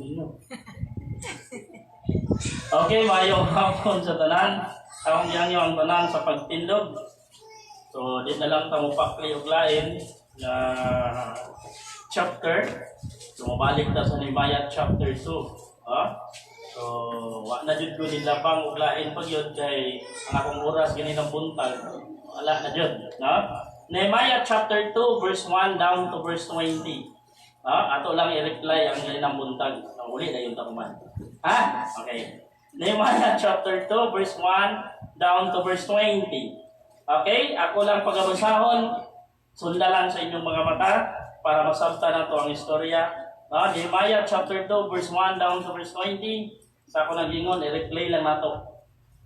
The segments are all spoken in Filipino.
inyo. Okay, mayong hapon sa tanan. Akong yang ang tanan sa pagtindog. So, di na lang tamo pakli og lain na chapter. So, mabalik ta sa Nehemiah chapter 2. So, wa na jud ko nila pang og lain pag yun kay ang akong oras gani ng buntag. Wala na jud, no? Nehemiah chapter 2 verse 1 down to verse 20. Ato lang i-reply ang gani ng buntag. Ang uli na yung takuman. Okay. Nehemiah chapter 2 verse 1 down to verse 20. Okay? Ako lang pagabasahon. Sundalan sa inyong mga mata para masabta na to ang istorya. Nehemiah chapter 2 verse 1 down to verse 20. Sa ako nagingon, i-replay lang na to.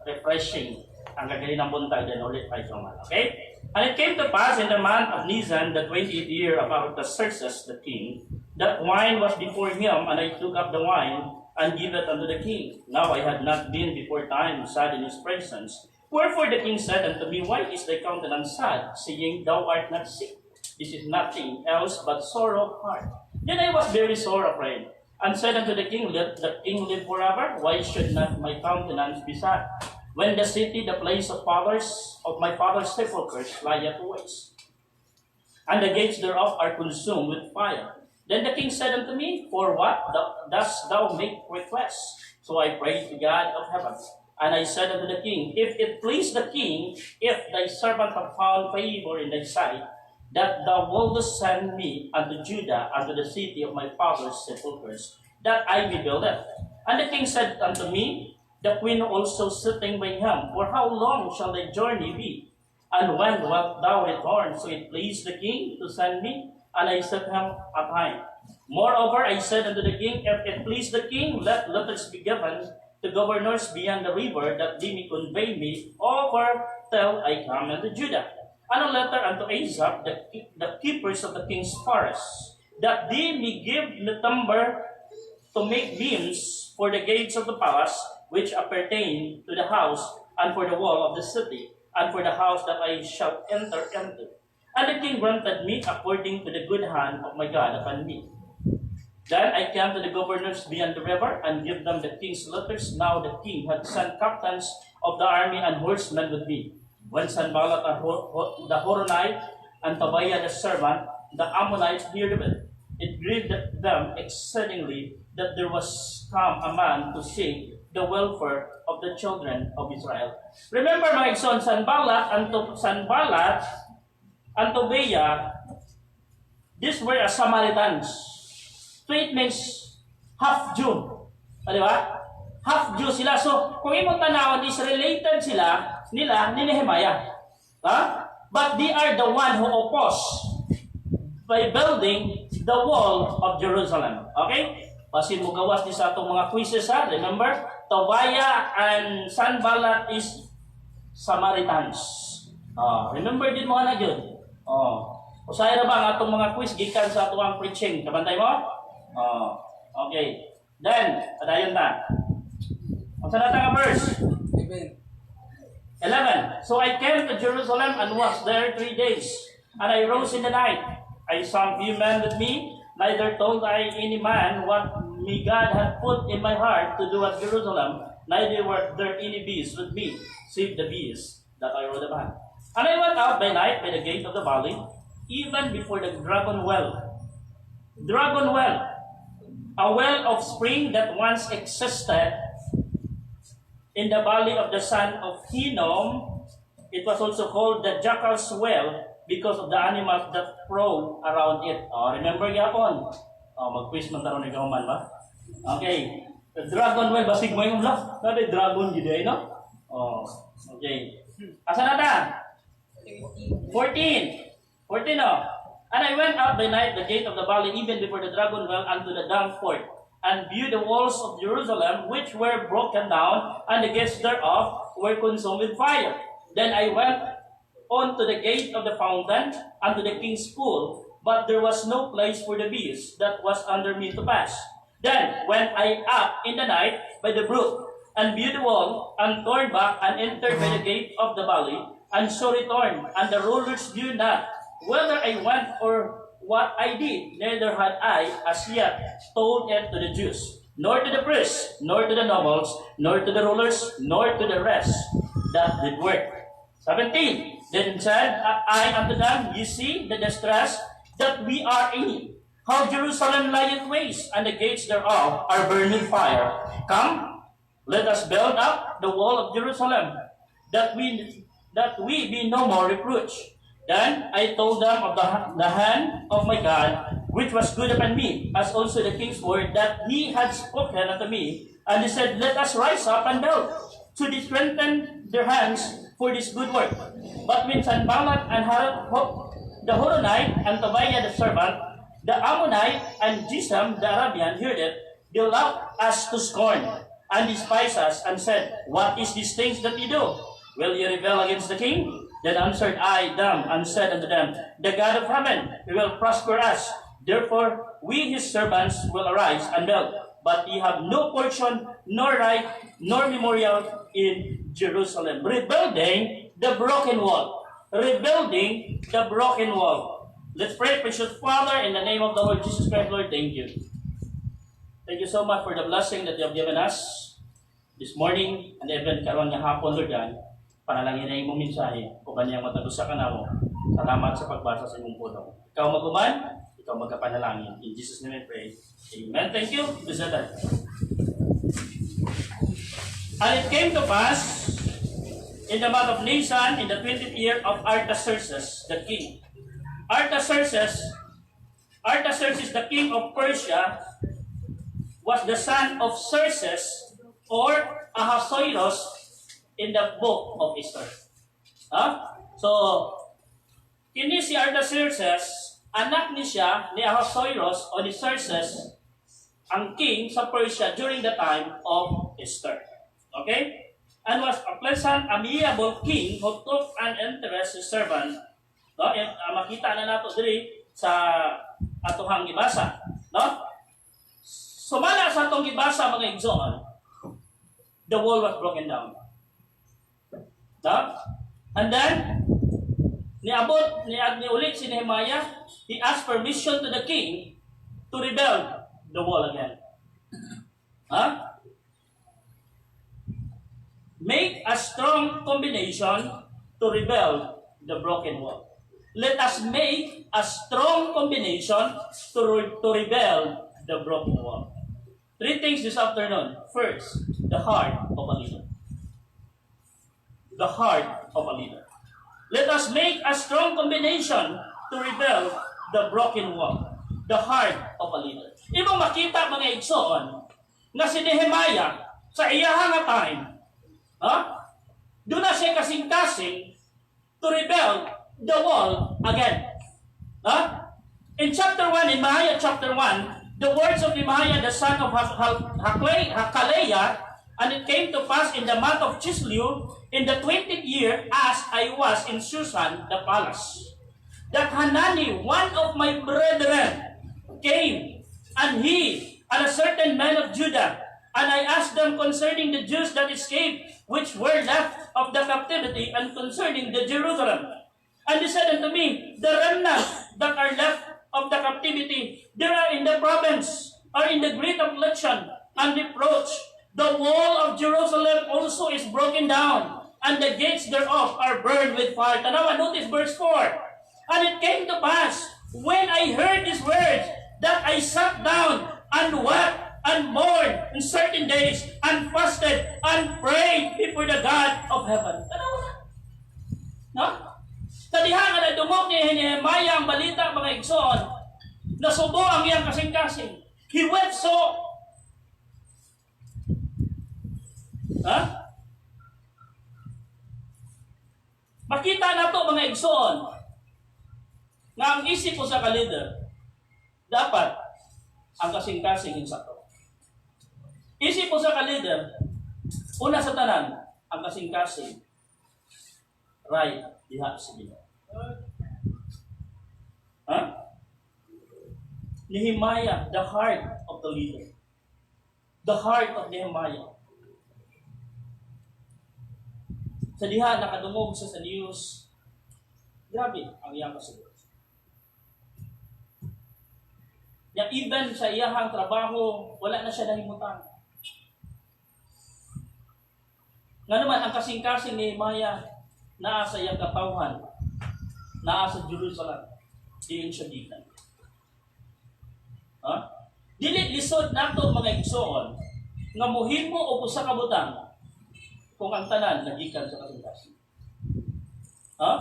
Refreshing. Ang gagaling ng buntag din ulit ay tuman. Okay? And it came to pass in the month of Nisan, the 20th year of Artaxerxes the king, that wine was before him, and I took up the wine and gave it unto the king. Now I had not been before time sad in his presence. Wherefore the king said unto me, Why is thy countenance sad, saying, Thou art not sick? This is nothing else but sorrow of heart. Then I was very sore afraid, and said unto the king, Let the king live forever. Why should not my countenance be sad? When the city, the place of my father's sepulchres, lieth waste, and the gates thereof are consumed with fire. Then the king said unto me, For what dost thou make request? So I prayed to God of heaven. And I said unto the king, If it please the king, if thy servant have found favor in thy sight, that thou wouldest send me unto Judah, unto the city of my father's sepulchres, that I may build it. And the king said unto me, the queen also sitting by him, For how long shall thy journey be? And when wilt thou return? So it pleased the king to send me, and I set him a time. Moreover, I said unto the king, If it please the king, let letters be given to governors beyond the river, that they may convey me over till I come into Judah. And a letter unto Asaph, the keepers of the king's forests, that they may give me timber to make beams for the gates of the palace, which appertain to the house, and for the wall of the city, and for the house that I shall enter into. And the king granted me according to the good hand of my God upon me. Then I came to the governors beyond the river, and gave them the king's letters. Now the king had sent captains of the army and horsemen with me. When Sanballat the Horonite, and Tobiah the servant, the Ammonites heard of it, it grieved them exceedingly that there was come a man to seek the welfare of the children of Israel. Remember, my son, Sanballat and Tobiah, these were Samaritans. So it means half-Jew. Di ba? Half-Jew sila. So, kung imong tanawon is related nila ni Nehemiah. But they are the one who opposed by building the wall of Jerusalem. Okay? Pasin mo gawas ni sa atong mga quizzes, remember? Tobiah and Sanballat is Samaritans. Remember din mo na yun. Usay ra ba ang atong mga quiz gikan sa atong preaching? Kabantay mo? Okay. Then, padayon na. Unsa na nga verse? 11. So I came to Jerusalem and was there 3 days. And I rose in the night. I saw few men with me. Neither told I any man what me God had put in my heart to do at Jerusalem, neither were there any beasts with me, save the beasts that I rode upon. And I went out by night by the gate of the valley, even before the dragon well. Dragon well, a well of spring that once existed in the valley of the son of Hinnom. It was also called the Jackal's Well, because of the animals that prowl around it. Remember yapon? Mag-quiz man taron ni Gauman ba? Okay. The dragon well, basig mo yung laugh. Nade dragon gid ay no? Okay. Asa na ta? 14. 14 no. And I went out by night the gate of the valley, even before the dragon well, unto the dung fort, and viewed the walls of Jerusalem, which were broken down, and the gates thereof were consumed with fire. Then I went on to the gate of the fountain, unto the king's pool, but there was no place for the beast that was under me to pass. Then went I up in the night by the brook, and viewed the wall, and turned back, and entered by the gate of the valley, and so returned, and the rulers knew not whether I went or what I did, neither had I as yet told it to the Jews. nor to the priests, nor to the nobles, nor to the rulers, nor to the rest that did work. 17. Then said I unto them, Ye see the distress that we are in, how Jerusalem lieth waste, and the gates thereof are burned with fire. Come, let us build up the wall of Jerusalem, that we be no more reproached. Then I told them of the hand of my God, which was good upon me, as also the king's word that he had spoken unto me. And he said, Let us rise up and build, to strengthen their hands for this good work. But when Sanballat and the Horonite and Tobiah the servant, the Ammonite and Geshem the Arabian heard it, they laughed us to scorn, and despised us, and said, What is these things that ye do? Will ye rebel against the king? Then answered I them, and said unto them, The God of heaven will prosper us. Therefore we his servants will arise and build. But ye have no portion, nor right, nor memorial in Jerusalem. Rebuilding the broken wall. Rebuilding the broken wall. Let's pray, precious Father, in the name of the Lord Jesus Christ, Lord, thank you. Thank you so much for the blessing that you have given us this morning, and even karon nga hapon, Lord God. Panalangin na imong mensahe, kung kaniyang matagusa ka na mo. Salamat sa pagbasa sa imong puno. Ikaw maguman, ikaw magkapanalangin. In Jesus' name I pray. Amen. Thank you. Bisada. And it came to pass in the month of Nisan, in the 20th year of Artaxerxes, the king. Artaxerxes, the king of Persia, was the son of Xerxes or Ahasuerus in the book of Esther. So, kini si Artaxerxes, anak ni siya ni Ahasuerus o ni Xerxes, ang king sa Persia during the time of Esther. Okay? And was a pleasant, amiable king who took an interest in servant. No? Makita na nato diri sa atuhang gibasa. No? Sumala sa atong gibasa mga igsoon, the wall was broken down. No? And then, ni ulit si Nehemiah, he asked permission to the king to rebuild the wall again. Make a strong combination to rebuild the broken wall. Let us make a strong combination to rebuild the broken wall. 3 things this afternoon. First, the heart of a leader. The heart of a leader. Let us make a strong combination to rebuild the broken wall. The heart of a leader. Ibang makita mga igsoon na si Nehemiah sa iyahang time, doon na siya kasing-kasing to rebuild the wall again. In chapter 1, in Nehemiah chapter 1, the words of Nehemiah the son of Hakaleah, and it came to pass in the month of Chislew, in the 20th year, as I was in Susan the palace, that Hanani, one of my brethren, came, and he, and a certain man of Judah, and I asked them concerning the Jews that escaped, which were left of the captivity, and concerning the Jerusalem. And they said unto me, the remnants that are left of the captivity, they are in the province, are in the great affliction and reproach. The wall of Jerusalem also is broken down, and the gates thereof are burned with fire. Tanawa, notice verse 4. And it came to pass, when I heard these words, that I sat down and wept and mourned in certain days, and fasted and prayed before the God of heaven. Tanawa na. No? Tadiha nga na dumog ni Nehemiah ang balita mga igsoon, nasubo ang iyang kasing-kasing. He wept so. Makita na to mga igsoon nga ang isip ko sa ka-leader, dapat ang kasing-kasing insakto. Isip ko sa ka-leader, una sa tanan, ang kasing-kasing right diha sa Ginoo. Nehemiah, the heart of the leader. The heart of Nehemiah. Sa diha, nakadungog sa news. Grabe ang iyang kasagot. Ya even sa iyahang trabaho, wala na siya nahimutan. Nga naman, ang kasing-kasing ni Nehemiah, naa sa iyang katawhan, naa sa Jerusalem, diin siya gikan. Ha? Dili lisod nato mga igsoon, nga muhimo o usa ka butang kung ang tanan nagikan sa kasing-kasing. Ha?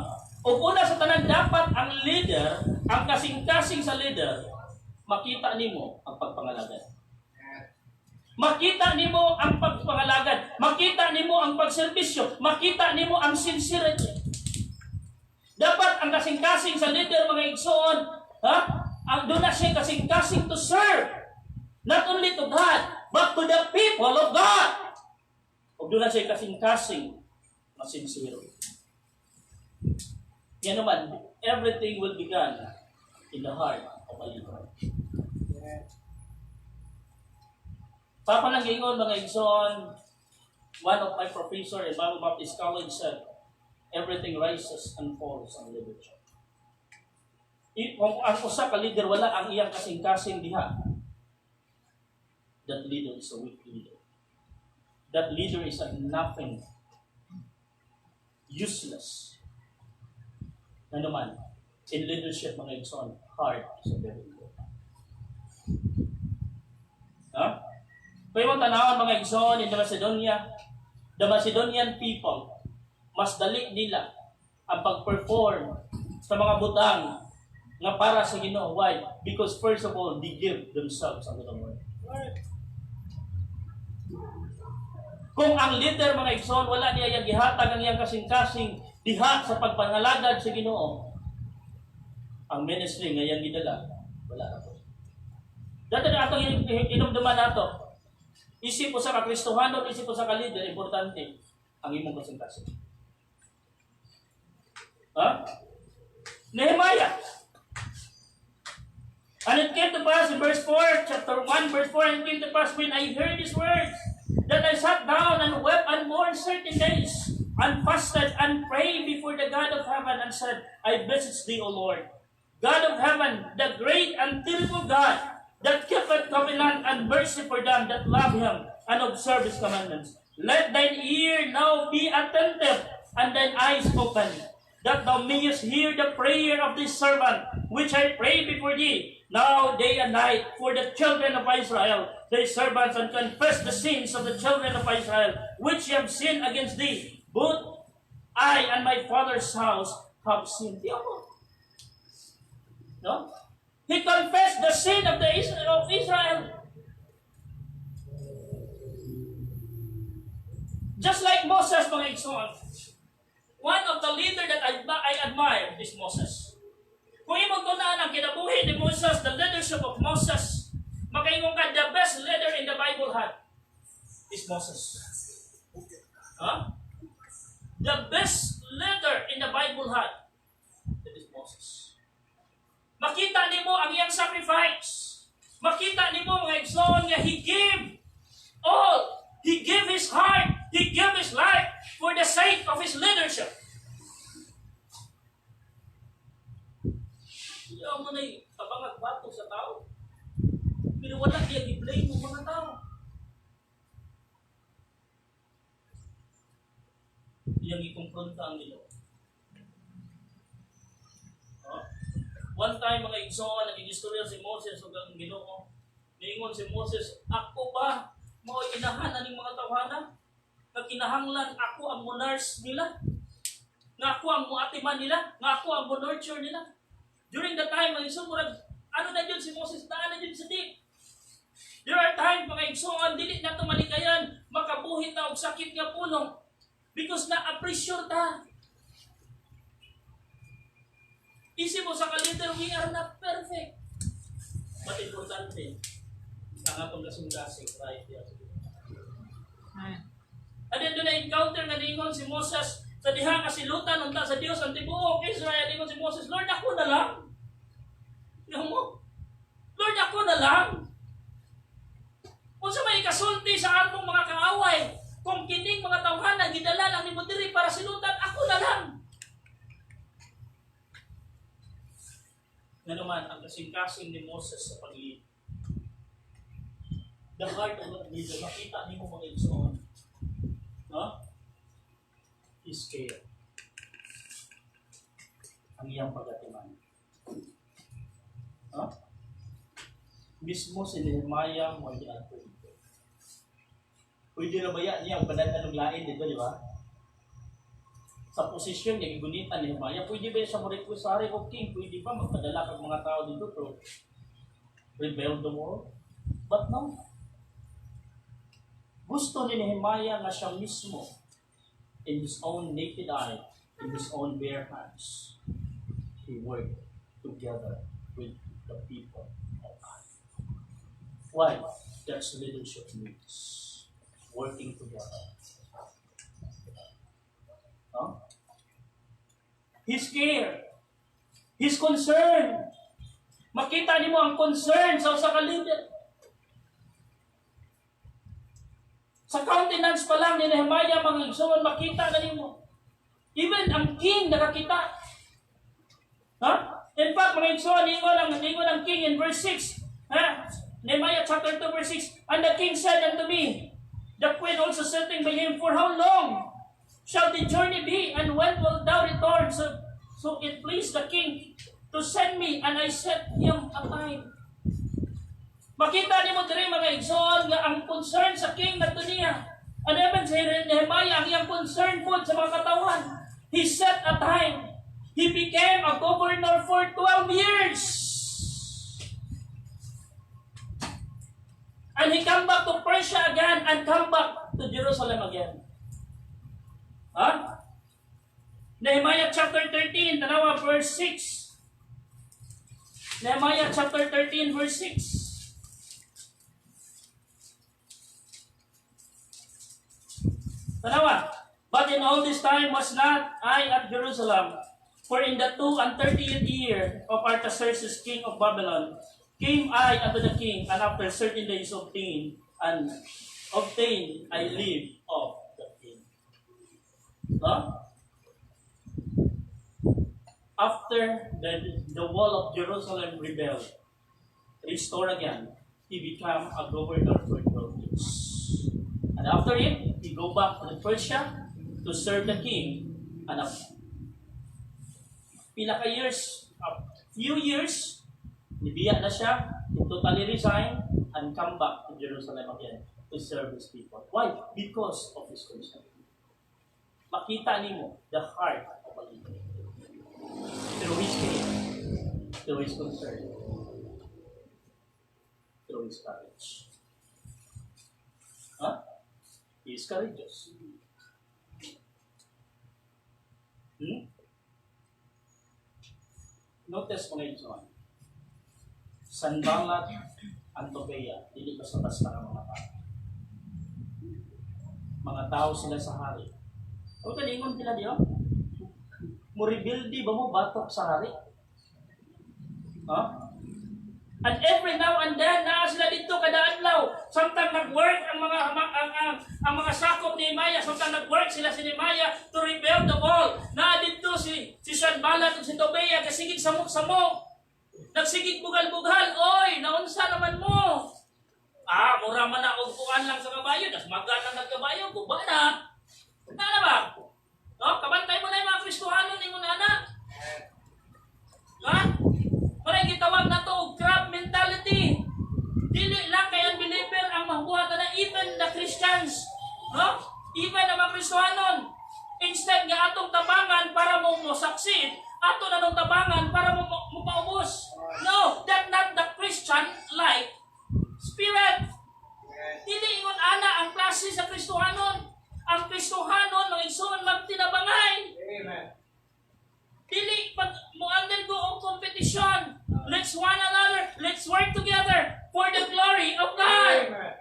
O una sa tanan, dapat ang leader, ang kasing-kasing sa leader, makita nimo ang pagpangalagad. Makita nimo ang pagpangalagad. Makita nimo ang pagserbisyo. Makita nimo ang sincerity. Dapat ang kasing-kasing sa leader, mga igsoon, ang doon na siya kasing-kasing to serve. Not only to God, but to the people of God. O doon na siya kasing-kasing na sincere. Yan naman, everything will begin in the heart of a leader. Papalangingon mga igsoon, one of my professor in Bible Baptist College said, everything rises and falls on leadership. Kung ang usa ka leader, wala ang iyang kasing-kasing diha, that leader is a weak leader. That leader is a nothing, useless. Na naman, in leadership mga igsoon, heart is a very important. Kaya mo tanawan mga igsoon in the Macedonian people, mas dali nila ang pag-perform sa mga butang nga para sa Ginoo. Why? Because first of all, they give themselves unto the Lord. Kung ang leader mga igsoon, wala niya yung gihatag ang iyang kasing-kasing diha sa pagpangalagad sa Ginoo, ang ministry nga iyang gidala, wala na po. Dito na atong inumduman nato. Isip po sa kakristohano, isip po sa ka-leader, importante ang imong kasing-kasing. Nehemiah. And it came to pass in verse 4, chapter 1, verse 4, and it came to pass when I heard these words, that I sat down and wept and mourned certain days, and fasted and prayed before the God of heaven, and said, I beseech thee, O Lord, God of heaven, the great and terrible God, that keepeth covenant and mercy for them that love him and observe his commandments. Let thine ear now be attentive, and thine eyes open, that thou mayest hear the prayer of this servant, which I pray before thee, now day and night, for the children of Israel, thy servants, and confess the sins of the children of Israel, which have sinned against thee. Both I and my father's house have sinned. No? He confessed the sin of Israel. Just like Moses, mga igsoon. One of the leaders that I admire is Moses. Kung imong tunaan ang kinabuhi ni Moses, the leadership of Moses, makaingon ka, the best leader in the Bible had is Moses. The best leader in the Bible had, that is Moses. Makita nimo ang iyang sacrifice. Makita nimo mga igsoon nga he gave all. He gave his heart. He gave his life for the sake of his leadership. Iyaw mo na kabangat bato sa tao. Pero wala niya i-blame ng mga tao. Iyang i-confronta ang Ginoo. One time, mga igsoon, nag-istorya si Moses o ang Ginoo. Niingon si Moses, ako ba mo inahan ng mga tawhana? Na kinahanglan ako ang monarchs nila? Nga ako ang muatiman nila? Nga ako ang monarcher nila? During the time, mga igsoon, ano na yun si Moses? Daan na yun sa deep. There are times, mga igsoon, dili na ito malikayan, makabuhit na og sakit nga pulong. Because na-appreciate ta. Isip mo sa kalender, we are not perfect. But importante, ang atong kasing-kasing, right? And then doon na-encounter na ningon si Moses sa diha kasilutan unta sa Dios ang tibuok Israel. Ningon si Moses, Lord, ako na lang. Tingnan mo, Lord, ako na lang. Kung sa may kasulti sa atong mga kaaway, kung kining mga tawhana, gidala lang ni mo diri para silutan, ako na lang. na naman ang kasing-kasing ni Moses sa pag-lead. The heart of the leader, makita niyo mo mga igsoon. No? Is care. Ang iyang pagatiman. No? Mismo si Nehemiah mo di ato. Pwede na ba yan niya ang padala ng lain dito, di ba? Sa posisyon niya, gigunitan ni Nehemiah, pwede ba siya mo-request sa hari o king? Pwede ba magpadala kag mga tao dito to rebuild the wall? But no. Gusto ni Nehemiah na siya mismo in his own naked eye, in his own bare hands, he worked together with the people of God. Why? That's leadership means. Working together. Huh? He's care. He's concerned. Makita niyo ang concern sa usa ka leader. Sa countenance pa lang ni Nehemiah, mga igsoon, makita na niyo. Even ang king nakakita. Huh? In fact, mga igsoon, ningon ang king in verse 6. Huh? Nehemiah chapter 2 verse 6. And the king said unto me, the queen also sitting by him, for how long shall the journey be, and when wilt thou return? So it pleased the king to send me, and I set him a time. Makita ni mo diri mga igsoon nga ang concern sa king nato niya. And even si Nehemiah, ang iyang concern po sa mga katawan. He set a time. He became a governor for 12 years. And he come back to Persia again and come back to Jerusalem again. Huh? Nehemiah chapter 13, tanawa verse 6. Nehemiah chapter 13 verse 6. Tanawa. But in all this time was not I at Jerusalem, for in the 32nd year of Artaxerxes king of Babylon, came I unto the king, and after certain days obtained I leave of the king. Huh? After the wall of Jerusalem rebelled, restored again, he became a governor for 12 years. And after it, he go back to Persia to serve the king. And few years, nibiya na siya, he totally resign, and come back to Jerusalem again to serve his people. Why? Because of his concern. Makita niyo the heart of a leader. Through his faith, through his concern, through his courage. Huh? He is courageous. Notice mo ngayon sa Sanballat ang Tobiah, hindi basta-basta ng mga tao. Mga tao sila sa hari. O kalingon sila diyo? Muribildi ba mo batok sa hari? Huh? And every now and then, naa sila dito kada adlaw. Samtang nag-work ang mga sakop ni Nehemiah, samtang nag-work sila si Nehemiah to rebuild the wall. Naa dito si Sanballat at si Tobiah kasigig samok-samok. Nagsigig bugal-bugal, oy, naunsa naman mo? Mura man na upuan lang sa kabayo, das magana nagkabayo, guba na. Ano ba? No, kabantay mo na yung mga Kristohanon ni mo na anak. Ha? Maray gitawag na to, crab mentality. Dili lang kay unbeliever ang mahubuhatan na even the Christians. No? Even ang mga Kristohanon. Instead nga atong tabangan para mo succeed, ato na nung tabangan para mo paubos. No, that's not the Christian life spirit. Dili ingon ana ang klase sa Kristohanon. Ang Kristohanon mga igsoon magtinabangay. Amen. Dili pag mo undergo ang competition. Let's one another, let's work together for the glory of God. Amen.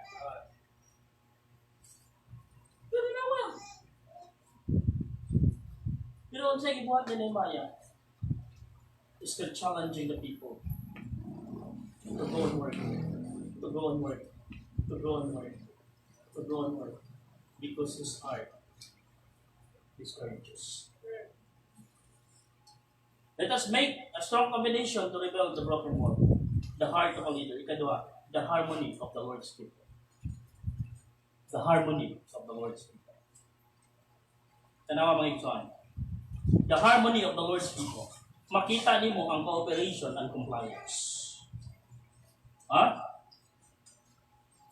Pero nawa. Pero ang sige buhat ni Nehemiah is still challenging the people to go and work, to go and work, to go and work, to go and work, because his heart is courageous. Let us make a strong combination to rebuild the broken world. The heart of a leader. Ikadua, the harmony of the Lord's people. The harmony of the Lord's people. Tanawa mga igsoon. The harmony of the Lord's people. Makita nimo ang cooperation and compliance. Ha?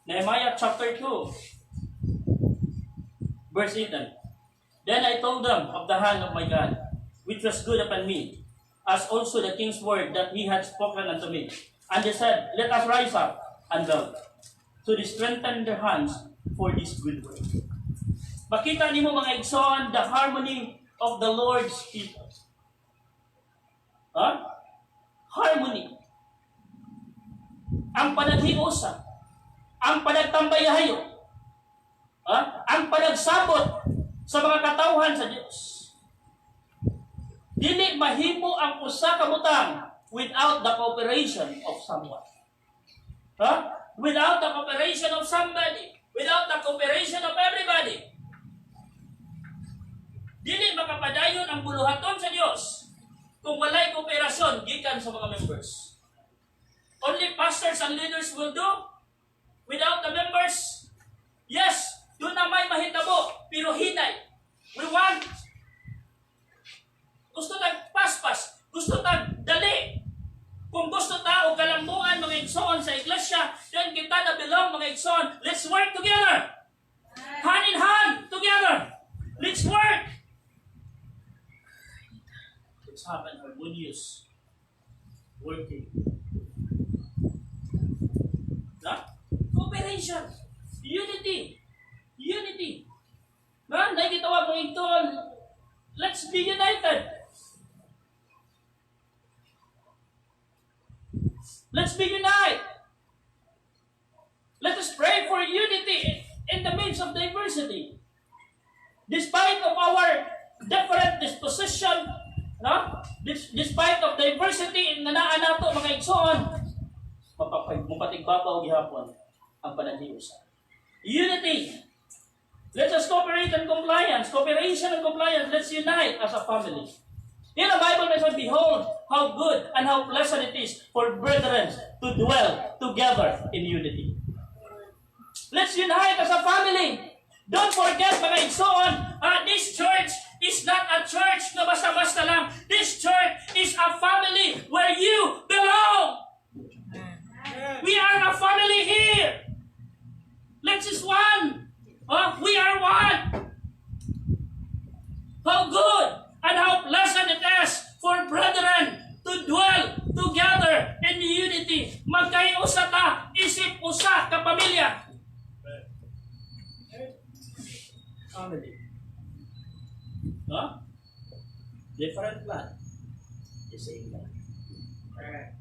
Nehemiah chapter 2, verse 8. Then I told them of the hand of my God, which was good upon me, as also the king's word that he had spoken unto me. And they said, let us rise up and build, to strengthen their hands for this good work. Makita nimo mga igsoon, the harmony of the Lord's people. Ha? Harmony. Ang panaghiusa, ang panagtambayahayo, ang panagsabot sa mga katawhan sa Diyos. Dili mahimo ang usa ka butang without the cooperation of someone. Without the cooperation of somebody, without the cooperation of everybody. Dili makapadayon ang buluhaton sa Diyos kung walay kooperasyon gikan sa mga members. Only pastors and leaders will do without the members. Yes, doon na may mahitabo, pero hinay. We want. Gusto tag paspas, gusto tag dali. Kung gusto tao kalambuan mga igsoon sa iglesia, then kita na belong mga igsoon. Let's work together. Hand in hand together. Let's work. Let's have an harmonious working. Cooperation. Unity. Unity. Nakikitawag mo ito. Let's be united. Let's be united. Let us pray for unity in the midst of diversity. Despite of our different disposition, despite of diversity in nanaan nato mga igsoon, mapatigbabaw gihapon ang panaghiusa. Unity. Let us cooperate and compliance. Cooperation and compliance. Let's unite as a family. In the Bible, it says, behold, how good and how pleasant it is for brethren to dwell together in unity. Let's unite as a family. Don't forget, mga igsoon, this church is not a church na basta-basta lang. This church is a family where you belong. We are a family here. Let's just one. We are one. How good and how pleasant it is for brethren to dwell together in unity. Magkaiusa ta, isip usa ka pamilya. Family. Different blood. The same blood.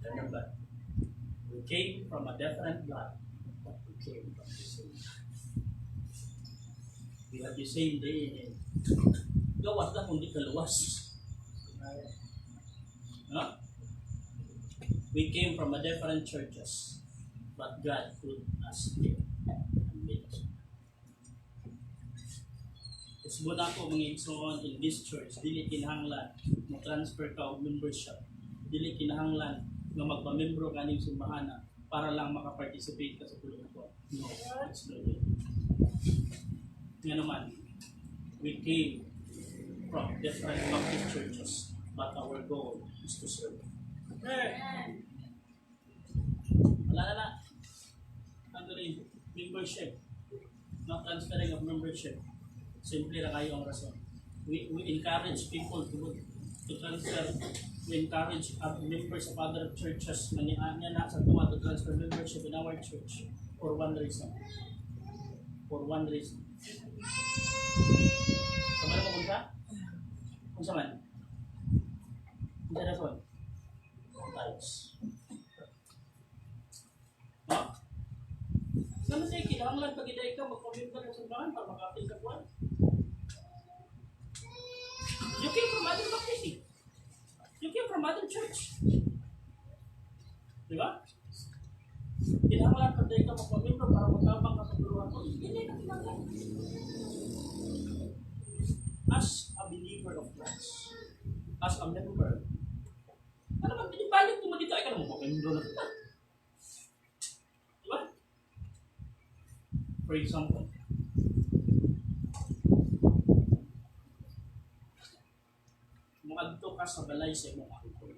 Remember, we came from a different blood, but we came from the same blood. We have the same DNA. Gawas lang kung di kaluwas. We came from a different churches, but God put us here and made us. Isbuna ko mga igsoon in this church, dili kinahanglan mo-transfer ka og membership. Dili kinahanglan nga magpa-membro ka ning simbahan para lang maka-participate ka sa pulong-pulong. No, it's not it. Nga naman, we came from different Baptist churches, but our goal is to serve. Wala na. Ano rin, membership. Not transferring of membership. Simple na kayo ang rason. We encourage people to transfer. We encourage members of other churches na niya nasa tuwa to transfer membership in our church for one reason. For one reason. Kamara mo kung siya? Kung siya man? Hindi na son. Tithes. Naman sa'yo, kinahanglan pag iday ka, magpamim ka ng simbahan para makapil ka buwan. You came from other baptism. You came from other church. Diba? Kinahanglan pag iday ka, magpamim ka para magkabang ka sa buluhan ko. Hindi na kinahanglan. As a believer of Christ, as a member Indo na kita. Diba? For example, muadto ka sa balay sa imong angkol.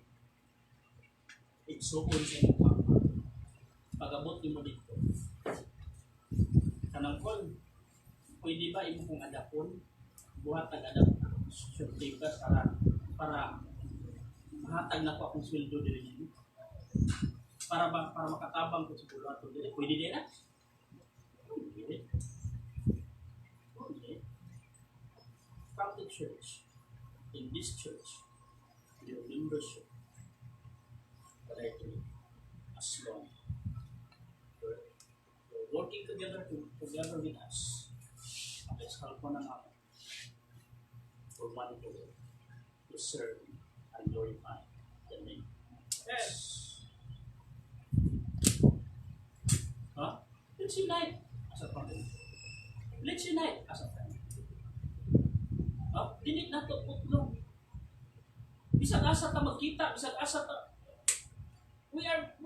Igsukon sa imong papa. Pag-abot mo dito. Kanang kol, pwede ba imo kong adapon? Buhat nag-adapt certificate para mahatag na ko akong sweldo dito. Para makatabang ko sa bulato dito. Pwede din na? Pwede. Pwede. Come to church. In this church, your membership, correctly, as long you're working together with us, let's help one another for one goal, to serve and glorify the name. Yes. Huh? Let's unite as a family. Let's unite as a family. Dinit na ito putlong. Bisag asa ta magkita, bisag asa ta. We are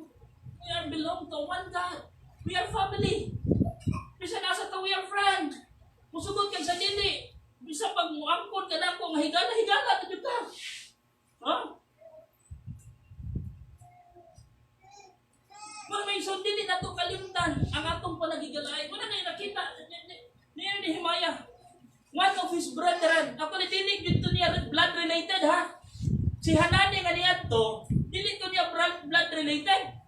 belong to one God. We are family. Bisag asa ta, we are friend. Musugod kang sa dili. Bisa pag muangkon ka na ko, higala na dito ka. Mga may isang dili na ito kalimtan ang atong panagigalay. Wala na yung nakita ni Nehemiah. One of his brethren, ako nitinig dito niya blood related ha. Si Hanani nga niya to, dili to niya blood related.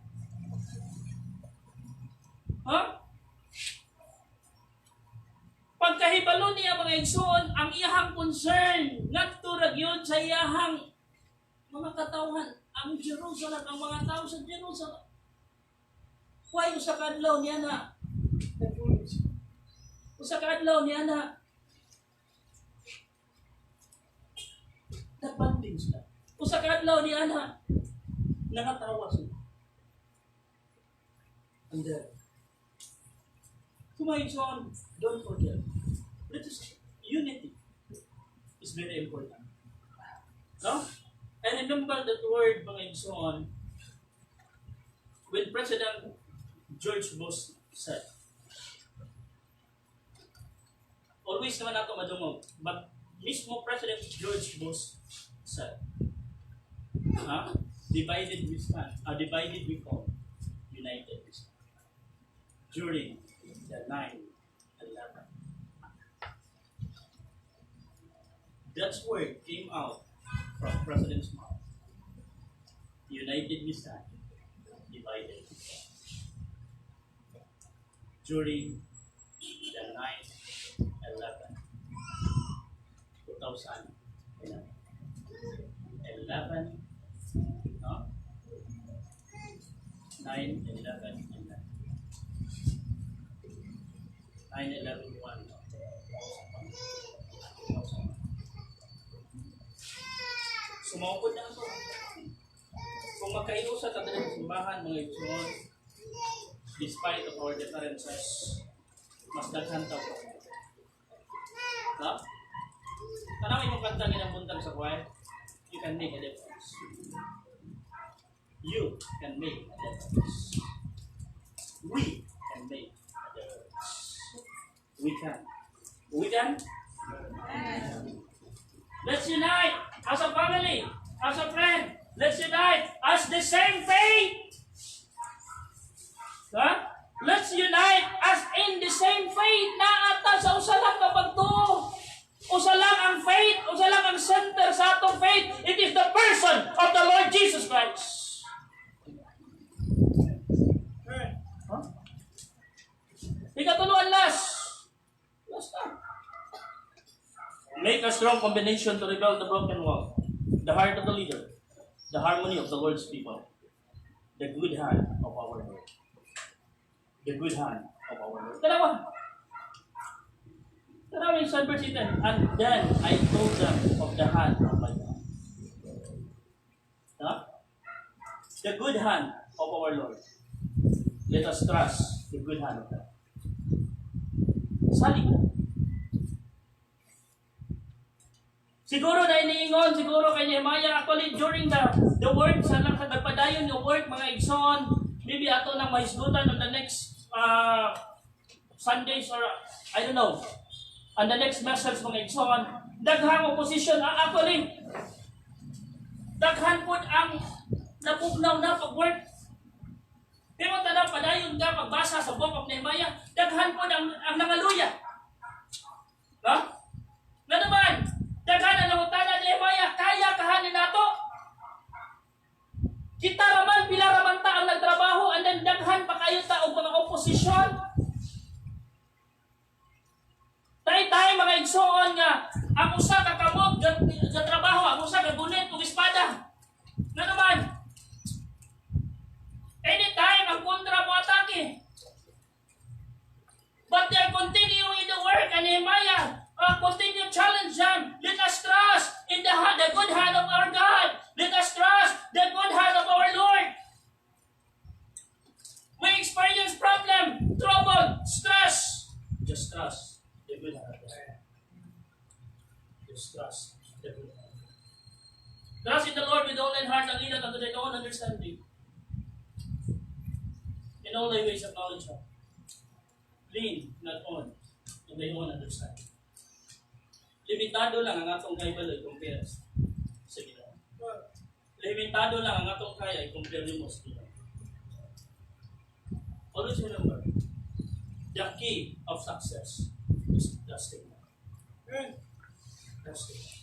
Pagkahibalo niya mga igsoon, ang iyahang concern, ngadto ra gyud sa iyahang mga katawhan, ang Jerusalem, ang mga tao sa Jerusalem. Why usa ka adlaw niya na? Usa ka adlaw niya na nagbanting sila. Usa ka adlaw ni ana nakatawa sila. And then, kumayon, don't forget, unity is very important. No? And remember that word, mga igsoon, when President George Bush said, always naman nato madungog, but mismo President George Bush said, divided we stand, divided we fall, united we stand. During the 9/11, that word came out from President's mouth. United we stand, divided we fall. During the 9/11, 2011, 9/11, Sumawapod na ito. Kung magkaiusa ka din sa simbahan, mga igsoon, despite of our differences, mas daghan tayo. No? Tanawin mo kanta ginabuntag sa choir, you can make a difference. You can make a difference. We can make a difference. We can. We can? Let's unite as a family, as a friend. Let's unite as the same faith. Let's unite as in the same faith na ata sa usa lang ka pagtuo. Usa lang ang faith, usa lang ang center sa atong faith. It is the person of the Lord Jesus Christ. Ikatuluan last na. Make a strong combination to rebuild the broken wall. The heart of the leader. The harmony of the Lord's people. The good hand of our Lord. The good hand of our Lord. Tanawa yung verse 10. And then I told them of the hand of my God. The good hand of our Lord. Let us trust the good hand of God. Saling na. Siguro na iniingon, siguro kay Nehemiah, actually during the word sa nagpadayon yung work mga igsoon, maybe ato nang mahisgutan on the next Sundays or I don't know, on the next message mga igsoon, daghang opposition, actually, daghan po ang napugnaw na pag-work. Pero tanaw, padayon ka magbasa sa Book of Nehemiah, daghan po ang nangaluya. Ha? Na naman, daghan ang nangutana ni Nehemiah, kaya kahanin nato. Kita raman, pila raman ta ang nagtrabaho, and then daghan pa kayo ta og mga oposisyon. Tay-tay mga igsoon nga, ang usa ka kamot sa trabaho, ang usa ka gunit ug espada. Na naman, anytime ang kontra mo atake. But they are continuing in the work, and Nehemiah continue challenge them. Let us trust in the good hand of our God. Let us trust the good hand of our Lord. We experience problem, trouble, stress. Just trust the good hand of God. Just trust the good hand. Trust in the Lord with all thine heart and lean not unto thine own understanding. In all thy ways acknowledge Him. Lean not on in thy own understanding. Limitado lang ang atong kaya compare sa Ginoo. Limitado lang ang atong kaya compare nimo sa Ginoo. Always remember, the key of success is trusting God. Trusting God.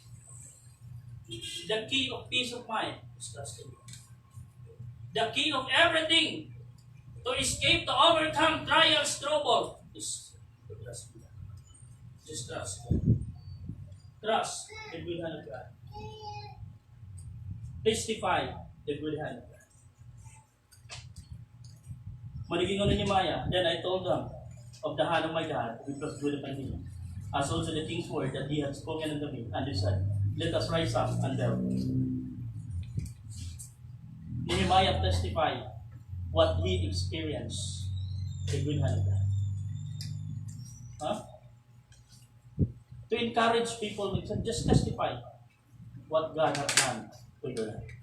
The key of peace of mind is trusting God. The key of everything to escape, to overcome trials, trouble is to trust God. Just trust God. Trust the good hand of God. Testify the good hand of God. Manigingon ni Nehemiah, then I told them of the hand of my God, which was good upon me, as also the things were that He had spoken unto me, and they said, let us rise up and build. Nehemiah testified what he experienced, the good hand of God. Huh? To encourage people, just testify what God has done to your life.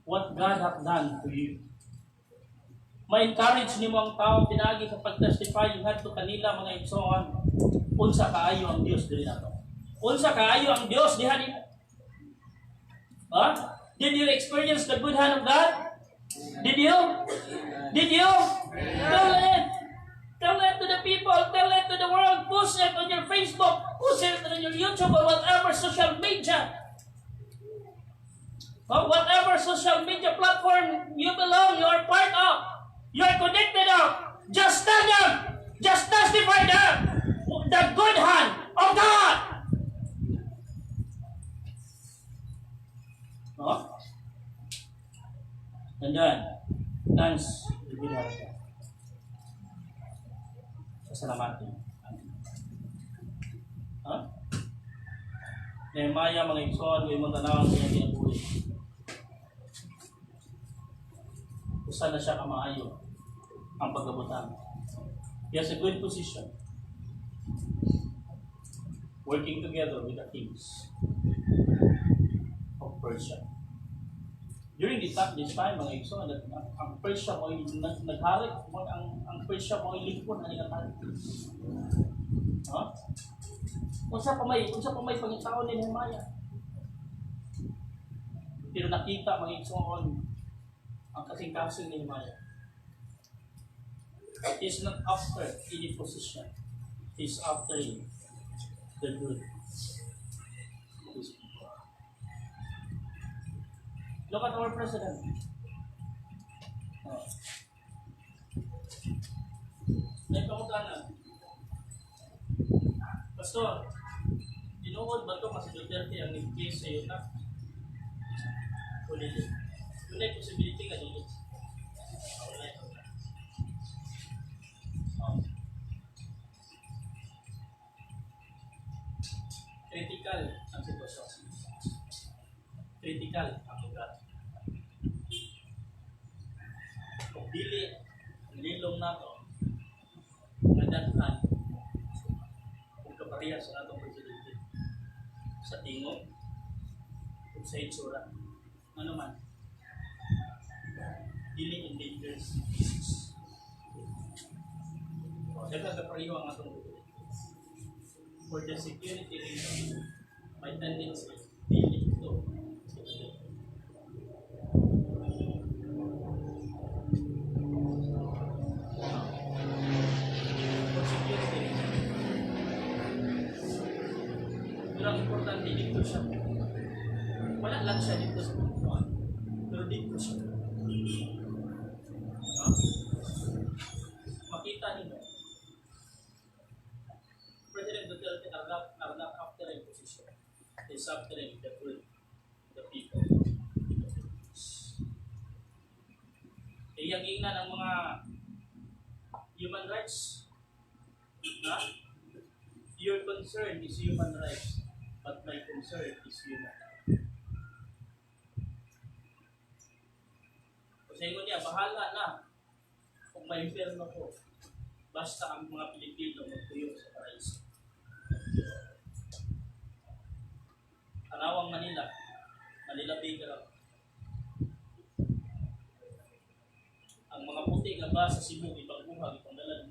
What God has done to you. Ma-encourage ni mo ang tao pinagi sa pag-testify yung hadto kanila mga igsoon. Unsa kaayo ang Dios diri nato. Unsa kaayo ang Dios diha dito. Huh? Did you experience the good hand of God? Did you? Did you? Tell it to the people. Tell it to the world. Post it on your Facebook. Post it on your YouTube or whatever social media. Or whatever social media platform you belong, you are part of. You are connected of. Just tell them. Just testify them. The good hand of God. No? And then, thanks to the good hand of God. Pasalamatan. Ha? Nehemiah mga igsoon, may mga tanawang niya kinabuhi. Usa na siya kamaayo ang pagkabutan. He has a good position. Working together with the kings of Persia. During this time, mga igsoon, ang Persia mo nagharik, ang Persia mo lingkod ang nagharik. Ha? Unsa pa may pangitaon ni Nehemiah. Pero nakita mga igsoon ang kasing-kasing ni Nehemiah. He's not after any position. He's after the good. Look at our president. Nagpamutanan. Pastor, tinuod ba ito kasi Duterte ang nag-case sa iyo na? Ulit. Yun ay possibility ka dito. Critical ang sitwasyon. Critical ang lugar. Kung dili, nilong na ito, nadanhan, kung kaparihan sa atong presidente, sa tingog, kung sa itsura, ano man. Dili endangered species. Daghang kapareho ang atong for the security reason, may tendency dili ito. For security reason. Pero ang importante dito siya. Wala lang siya dito sa mga. Pero dito siya. Makita niyo. President Duterte are not after a position. He's after the people. Iyang ingnan ang mga human rights. Na? Your concern is human rights, but my concern is human. Kasi niya, bahala na kung may inferno ko. Basta ang mga Pilipino magtuyo sa paraiso. Tanawang Manila, Manila Bay ka lang. Ang mga puti nga ba sa Cebu, ipagbuhag, ipangdalan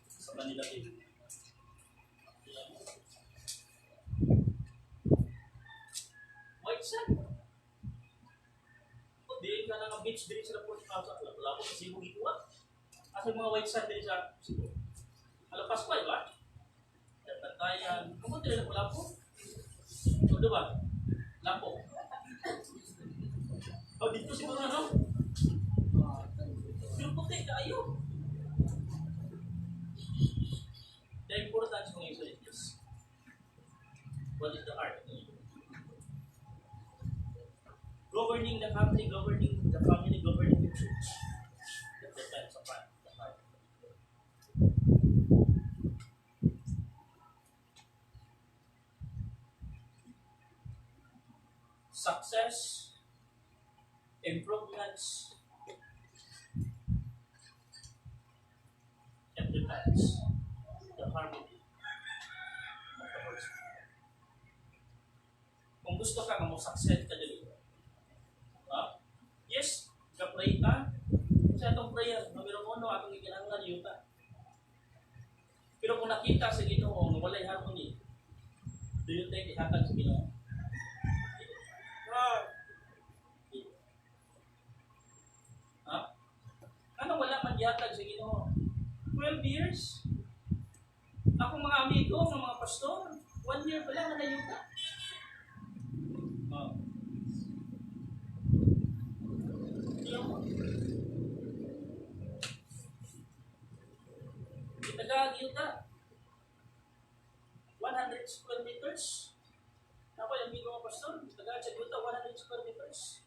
sa Manila Bay. White sand. O di ka na nga beach din sa Port Plaza. Wala ko sa Cebu ikuha. Kasi mga white sand din sa Cebu. Alapas ko, ba? Bantayan. Kung din na wala po. O diba? Lapo. O dito siguro na, no? Pero puti kayo. The importance ng ito is what is the heart? Governing the country, governing the family, governing the church. That depends upon the heart. Success, improvements, it depends the harmony of the Holy Spirit. Kung gusto ka mag-success ka dito, yes, ka-pray ka. Kasi itong prayer, numero 1, atong ikinanglan yun ka. Pero kung nakita sa Ginoo na walay harmony, do you think ihatag sa Ginoo? Ano wala magyatag sa Ginoo? 12 years? Ako mga amigo, mga pastor, 1 year pa lang nanayuta. Itagagiyuta. 100 square meters. Ako yung amigo mga pastor, itagagiyuta 100 square meters.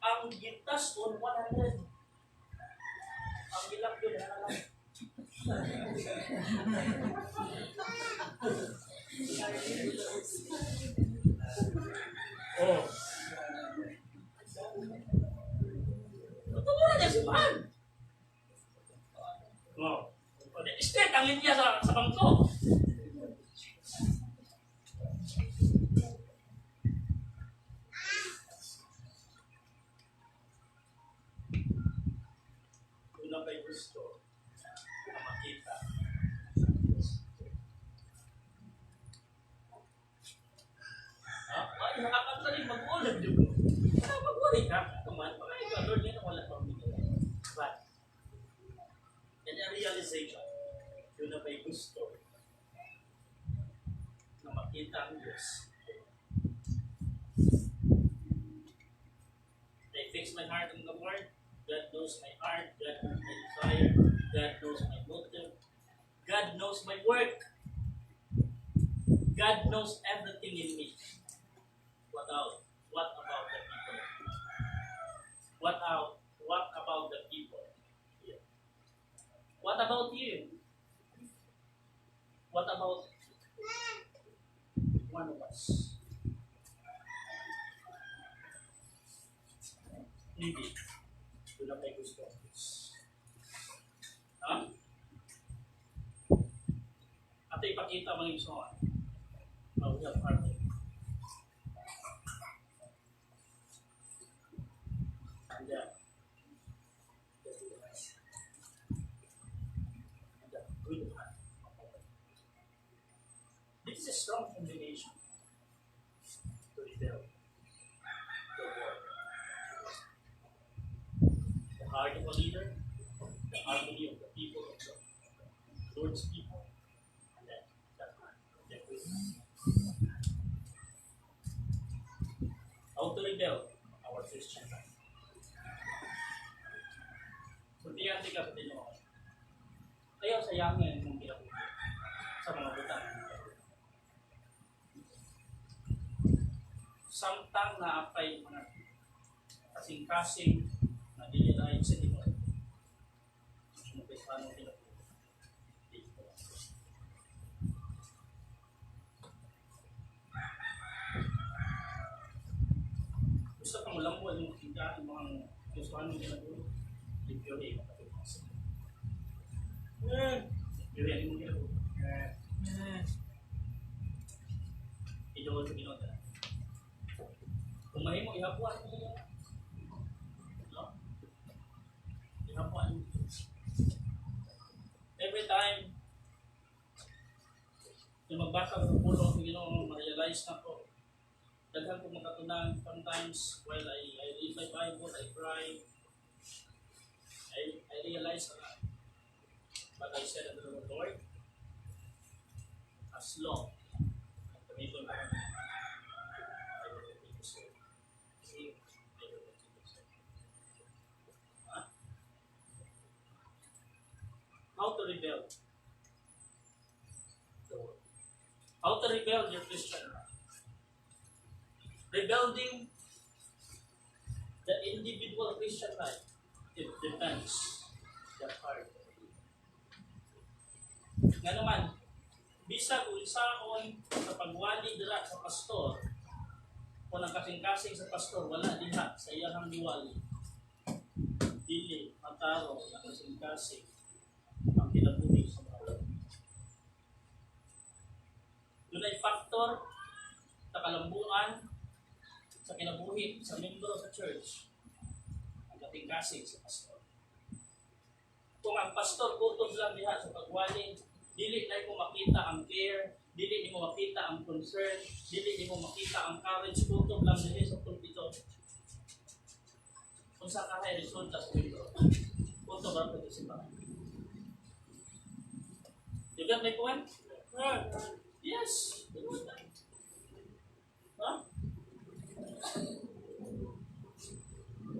Ang gintas on 100. Ang gilak doon na lang. Oh. Tutulungan niya si Pan. Oh. Straight ang linya sa bangko. May gusto na makita. Ay, nakakanta rin mag-ulag dito. Mag-ulag ka. Tuman, mga ikaw, Lord, yan ang wala pang dito. But, yan ang realization. Yun na may gusto na makita ang Diyos. I fix my heart on the Word. God knows my heart, God knows my desire, God knows my motive, God knows my work, God knows everything in me. What about the people? What about the people? What about you? What about one of us? Maybe. Doon na may gusto. At ipakita mga isoan. we have harmony. And the good heart. This is a strong combination to rebel the word. The heart of a leader, the harmony of the people of the Lord's people, and then the heart of the Christian. How to rebel our Christian life. Kunti-anti ka sa tinyo. Ayaw sayangin yung kinabuhi sa mga butang. Samtang naapay mga kasing-kasing na dililayin sa tinyo. Sumupit pa nung kinabuhi. Gusto kang lambuan yung kinabuhi, mga gustuhan yung kinabuhi. Limpyohin mo kapit mo sa limpyohin mo kinabuhi. Idoon sa ginota. Kung mahimo, ihapuan mo nila. No? Ihapuan mo. Every time yung magbasa ng pulong, ma-realize na ko. Daghan ko makatunan. Sometimes, while I read my Bible, I cry. I realize a lot. But I said unto the Lord, as long as the people are I will continue to serve. See, I will continue to serve. Huh? How to rebel the word. How to rebel your Christian life. Rebuilding the individual Christian life. It depends the heart. Nga naman, bisag kung isa akong sa pagwali dira sa pastor, kung ang kasing-kasing sa pastor, wala diha sa iyang diwali. Dili, mataro, na kasing-kasing ang kinabuhi sa mga. Doon ay factor sa kalambuan sa kinabuhi sa membro sa church. Kasing sa pastor. Kung ang pastor kutob lang diha sa pagwali, dili na mo makita ang care, dili mo makita ang concern, dili mo makita ang courage, kutob lang diha sa pulpito. Kung sa kahay resulta sa pulpito, kutob lang ito simbahan. You get my point? Yes. Huh?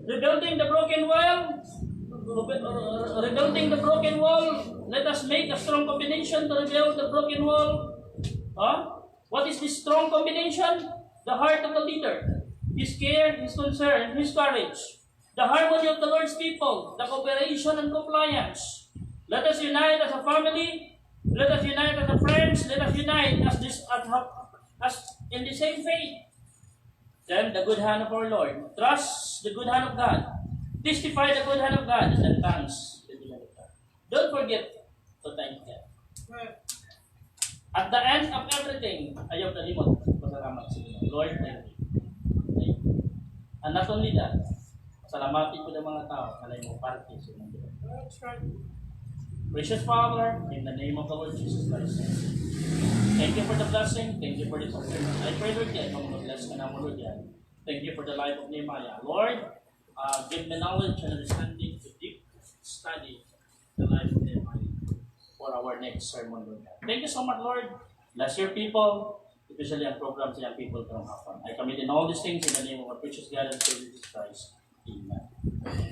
Rebuilding the broken wall. Rebuilding the broken wall. Let us make a strong combination to rebuild the broken wall. Huh? What is this strong combination? The heart of the leader, his care, his concern, his courage, the harmony of the Lord's people, the cooperation and compliance. Let us unite as a family. Let us unite as a friends. Let us unite as in the same faith. Then the good hand of our Lord. Trust the good hand of God. Testify the good hand of God. And then thanks the good hand of God. Don't forget to thank God. At the end of everything, ayaw kalimot. Pasalamat sa inyo. Lord, thank you. Thank you. And not only that, salamatin ko ng mga tao na mo parte sa mundo. Precious Father, in the name of the Lord Jesus Christ, thank you for the blessing. Thank you for the fulfillment. I pray, Lord, that I'm going to bless ka naman, Lord, yan. Thank you for the life of Nehemiah. Lord, give me knowledge and understanding to deep study the life of Nehemiah for our next sermon, Lord. Thank you so much, Lord. Bless your people, especially ang programs sa young people from Hapon. I commit in all these things in the name of our precious God and Savior Jesus Christ. Amen.